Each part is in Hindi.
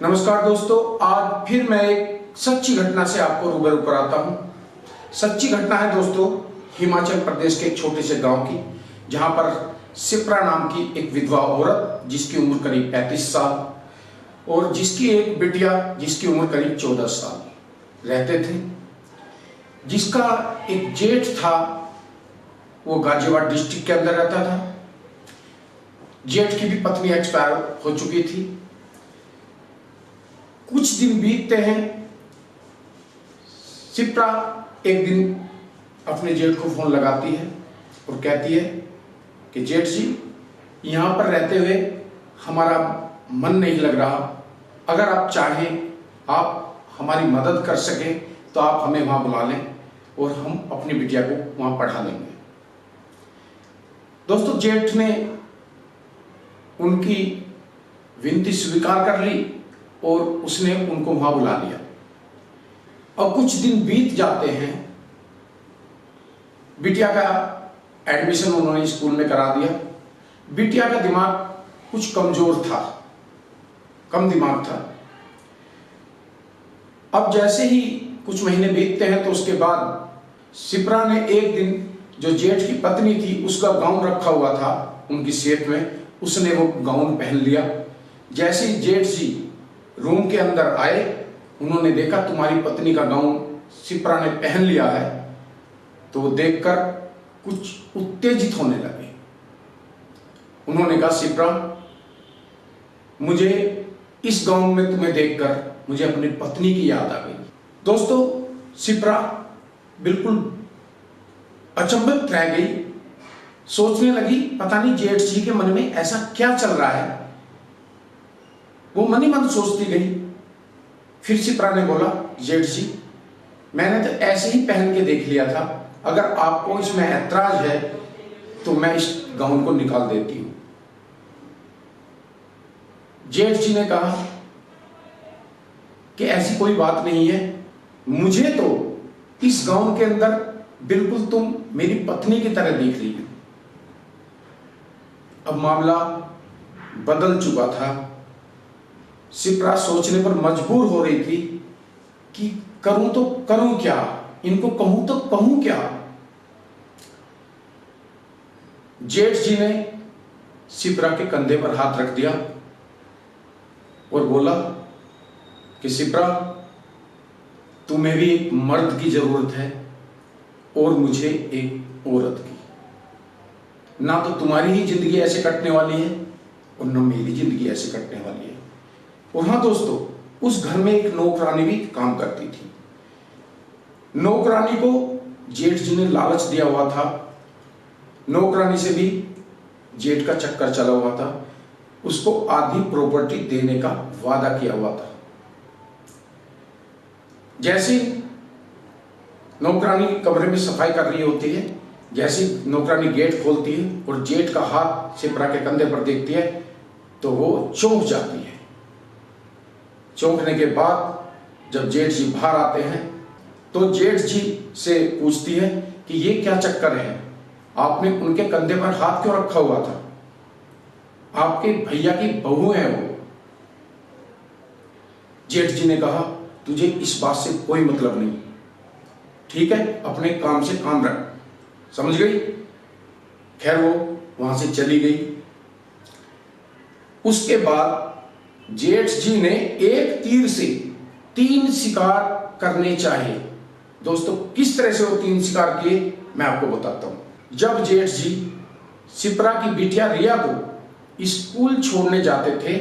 नमस्कार दोस्तों, आज फिर मैं एक सच्ची घटना से आपको रूबरू कराता हूँ। सच्ची घटना है दोस्तों, हिमाचल प्रदेश के एक छोटे से गांव की, जहां पर शिप्रा नाम की एक विधवा औरत जिसकी उम्र करीब 35 साल और जिसकी एक बिटिया जिसकी उम्र करीब 14 साल रहते थे। जिसका एक जेठ था, वो गाजियाबाद डिस्ट्रिक्ट के अंदर रहता था। जेठ की भी पत्नी एक्सपायर हो चुकी थी। कुछ दिन बीतते हैं, शिप्रा एक दिन अपने जेठ को फोन लगाती है और कहती है कि जेठ जी, यहाँ पर रहते हुए हमारा मन नहीं लग रहा। अगर आप चाहें, आप हमारी मदद कर सकें तो आप हमें वहाँ बुला लें और हम अपनी बिटिया को वहाँ पढ़ा लेंगे। दोस्तों, जेठ ने उनकी विनती स्वीकार कर ली और उसने उनको वहां बुला लिया। और कुछ दिन बीत जाते हैं, बिटिया का एडमिशन उन्होंने स्कूल में करा दिया। बिटिया का दिमाग कुछ कमजोर था, कम दिमाग था। अब जैसे ही कुछ महीने बीतते हैं तो उसके बाद शिप्रा ने एक दिन, जो जेठ की पत्नी थी उसका गाउन रखा हुआ था उनकी सेफ में, उसने वो गाउन पहन लिया। जैसे ही जेठ जी रूम के अंदर आए, उन्होंने देखा तुम्हारी पत्नी का गाउन शिप्रा ने पहन लिया है, तो वो देखकर कुछ उत्तेजित होने लगे। उन्होंने कहा, शिप्रा, मुझे इस गाउन में तुम्हें देखकर मुझे अपनी पत्नी की याद आ गई। दोस्तों, शिप्रा बिल्कुल अचंभित रह गई, सोचने लगी पता नहीं जेठ जी के मन में ऐसा क्या चल रहा है। वो मन ही मन सोचती गई। फिर शिप्रा ने बोला, जेठ जी, मैंने तो ऐसे ही पहन के देख लिया था, अगर आपको इसमें ऐतराज है तो मैं इस गाउन को निकाल देती हूं। जेठ जी ने कहा कि ऐसी कोई बात नहीं है, मुझे तो इस गाउन के अंदर बिल्कुल तुम मेरी पत्नी की तरह दिख रही हो। अब मामला बदल चुका था। शिप्रा सोचने पर मजबूर हो रही थी कि करूं तो करूं क्या, इनको कहूं तो कहूं क्या। जेठ जी ने शिप्रा के कंधे पर हाथ रख दिया और बोला कि शिप्रा, तुम्हें भी एक मर्द की जरूरत है और मुझे एक औरत की। ना तो तुम्हारी ही जिंदगी ऐसे कटने वाली है और न मेरी जिंदगी ऐसे कटने वाली है। और हाँ दोस्तों, उस घर में एक नौकरानी भी काम करती थी। नौकरानी को जेठ जी ने लालच दिया हुआ था। नौकरानी से भी जेठ का चक्कर चला हुआ था। उसको आधी प्रॉपर्टी देने का वादा किया हुआ था। जैसे नौकरानी कमरे में सफाई कर रही होती है, जैसे नौकरानी गेट खोलती है और जेठ का हाथ शिप्रा के कंधे पर देखती है तो वो चौंक जाती है। चौंकने के बाद जब जेठ जी बाहर आते हैं तो जेठ जी से पूछती है कि ये क्या चक्कर है, आपने उनके कंधे पर हाथ क्यों रखा हुआ था, आपके भैया की बहू है वो। जेठ जी ने कहा, तुझे इस बात से कोई मतलब नहीं, ठीक है, अपने काम से काम रख, समझ गई। खैर वो वहां से चली गई। उसके बाद जेठ जी ने एक तीर से 3 शिकार करने चाहिए। दोस्तों, किस तरह से वो 3 शिकार किए मैं आपको बताता हूं। जब जेठ जी शिप्रा की बिटिया रिया को स्कूल छोड़ने जाते थे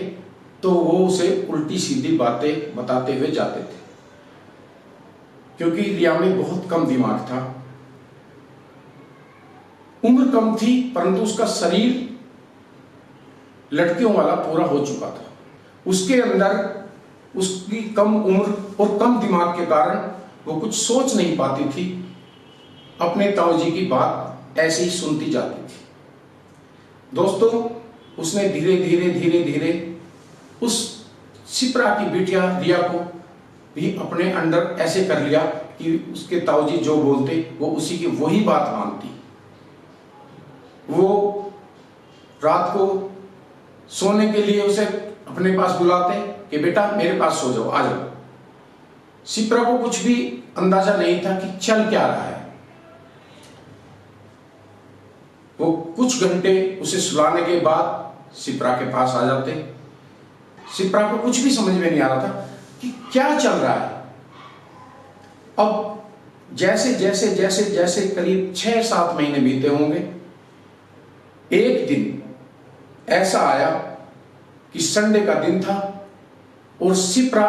तो वो उसे उल्टी सीधी बातें बताते हुए जाते थे, क्योंकि रिया में बहुत कम दिमाग था। उम्र कम थी परंतु उसका शरीर लड़कियों वाला पूरा हो चुका था। उसके अंदर उसकी कम उम्र और कम दिमाग के कारण वो कुछ सोच नहीं पाती थी, अपने ताऊजी की बात ऐसे ही सुनती जाती थी। दोस्तों, उसने धीरे धीरे धीरे धीरे उस शिप्रा की बिटिया रिया को भी अपने अंडर ऐसे कर लिया कि उसके ताऊजी जो बोलते वो उसी की वही बात मानती। वो रात को सोने के लिए उसे अपने पास बुलाते कि बेटा मेरे पास सो जाओ, आ जाओ। शिप्रा को कुछ भी अंदाजा नहीं था कि चल क्या रहा है। वो कुछ घंटे उसे सुलाने के बाद शिप्रा के पास आ जाते। शिप्रा को कुछ भी समझ में नहीं आ रहा था कि क्या चल रहा है। अब जैसे जैसे जैसे जैसे करीब 6-7 महीने बीते होंगे, एक दिन ऐसा आया कि संडे का दिन था और शिप्रा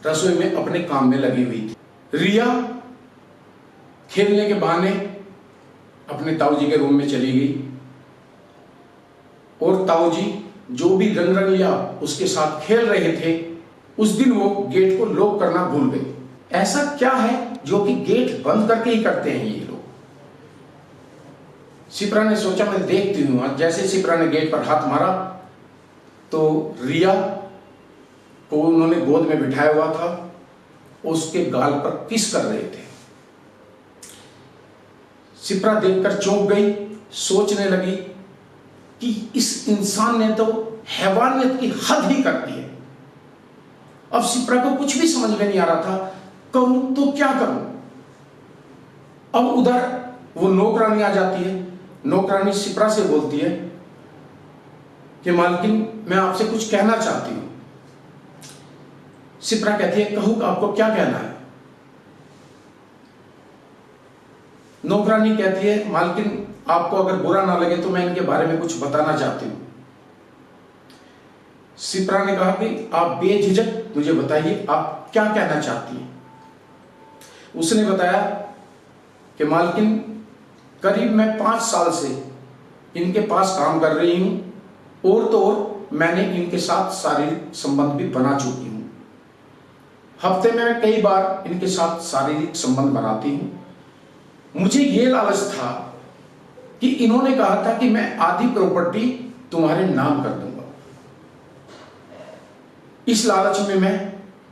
रसोई में अपने काम में लगी हुई थी। रिया खेलने के बहाने अपने ताऊजी के रूम में चली गई और ताऊजी जो भी रंगरलिया उसके साथ खेल रहे थे, उस दिन वो गेट को लॉक करना भूल गए। ऐसा क्या है जो कि गेट बंद करके ही करते हैं ये लोग। शिप्रा ने सोचा मैं देखती हूं। जैसे शिप्रा ने गेट पर हाथ मारा तो रिया को उन्होंने गोद में बिठाया हुआ था, उसके गाल पर किस कर रहे थे। शिप्रा देखकर चौंक गई, सोचने लगी कि इस इंसान ने तो हैवानियत की हद ही कर दी है। अब शिप्रा को कुछ भी समझ में नहीं आ रहा था, करूं तो क्या करूं। अब उधर वो नौकरानी आ जाती है। नौकरानी शिप्रा से बोलती है कि मालकिन मैं आपसे कुछ कहना चाहती हूं। शिप्रा कहती है कहूं आपको क्या कहना है। नौकरानी कहती है मालकिन आपको अगर बुरा ना लगे तो मैं इनके बारे में कुछ बताना चाहती हूं। शिप्रा ने कहा कि आप बेझिझक मुझे बताइए आप क्या कहना चाहती हैं। उसने बताया कि मालकिन करीब मैं 5 साल से इनके पास काम कर रही हूं और तो और मैंने इनके साथ शारीरिक संबंध भी बना चुकी हूं। हफ्ते में मैं कई बार इनके साथ शारीरिक संबंध बनाती हूं। मुझे ये लालच था कि इन्होंने कहा था कि मैं आधी प्रॉपर्टी तुम्हारे नाम कर दूंगा। इस लालच में मैं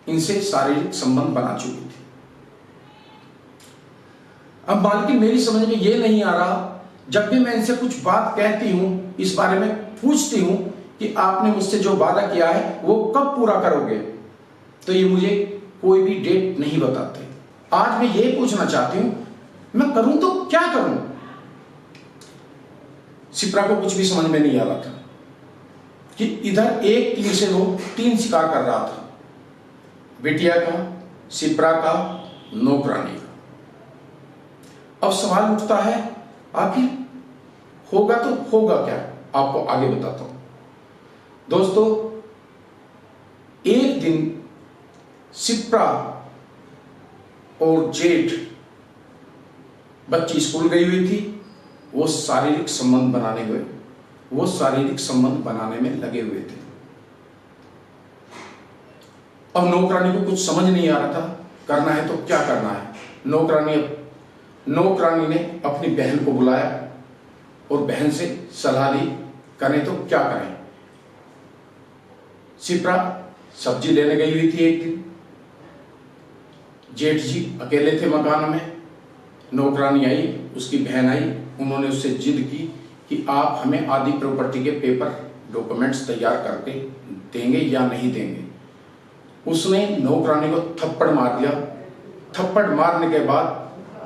इनसे शारीरिक संबंध बना चुकी थी। अब मालकिन मेरी समझ में ये नहीं आ रहा, जब भी मैं इनसे कुछ बात कहती हूं, इस बारे में पूछती हूं कि आपने मुझसे जो वादा किया है वो कब पूरा करोगे, तो ये मुझे कोई भी डेट नहीं बताते। आज मैं ये पूछना चाहती हूं मैं करूं तो क्या करूं। शिप्रा को कुछ भी समझ में नहीं आ रहा था कि इधर एक तीर से वो 3 शिकार कर रहा था, बिटिया का, शिप्रा का, नौकरानी का। अब सवाल उठता है आखिर होगा तो होगा क्या, आपको आगे बताता हूं। दोस्तों, एक दिन शिप्रा और जेठ, बच्ची स्कूल गई हुई थी, वो शारीरिक संबंध बनाने में लगे हुए थे। अब नौकरानी को कुछ समझ नहीं आ रहा था करना है तो क्या करना है। नौकरानी ने अपनी बहन को बुलाया और बहन से सलाह ली करें तो क्या करें। शिप्रा सब्जी लेने गई हुई थी एक दिन। जेठ जी अकेले थे मकान में। नौकरानी आई, उसकी बहन आई, उन्होंने उससे जिद की कि आप हमें आधी प्रॉपर्टी के पेपर डॉक्यूमेंट्स तैयार करके देंगे या नहीं देंगे। उसने नौकरानी को थप्पड़ मार दिया। थप्पड़ मारने के बाद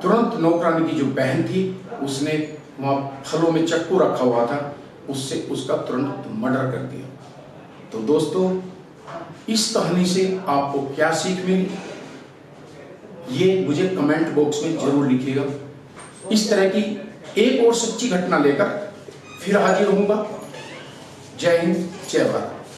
तुरंत नौकरानी की जो बहन थी, उसने वहां फलों में चक्कू रखा हुआ था, उससे उसका तुरंत मर्डर कर दिया। तो दोस्तों, इस कहानी से आपको क्या सीख मिली, ये मुझे कमेंट बॉक्स में जरूर लिखिएगा। इस तरह की एक और सच्ची घटना लेकर फिर हाजिर होऊंगा। जय हिंद, जय भारत।